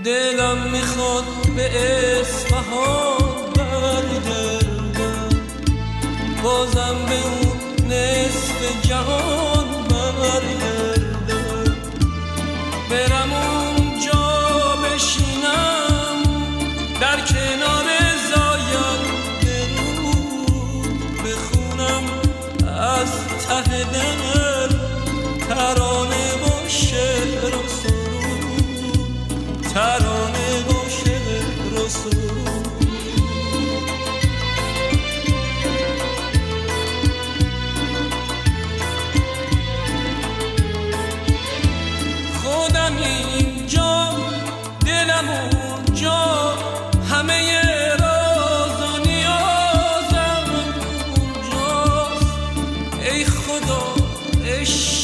دلم میخواد به اصفهان برگردم، بازم به اون نصف جهان برگردم، برم اونجا بشینم در کنار زاینده رود، بخونم از ته دل ترانه و شعر و سرود، ترانه و شعر و سرود. خودم اینجا، دلم اونجا، همه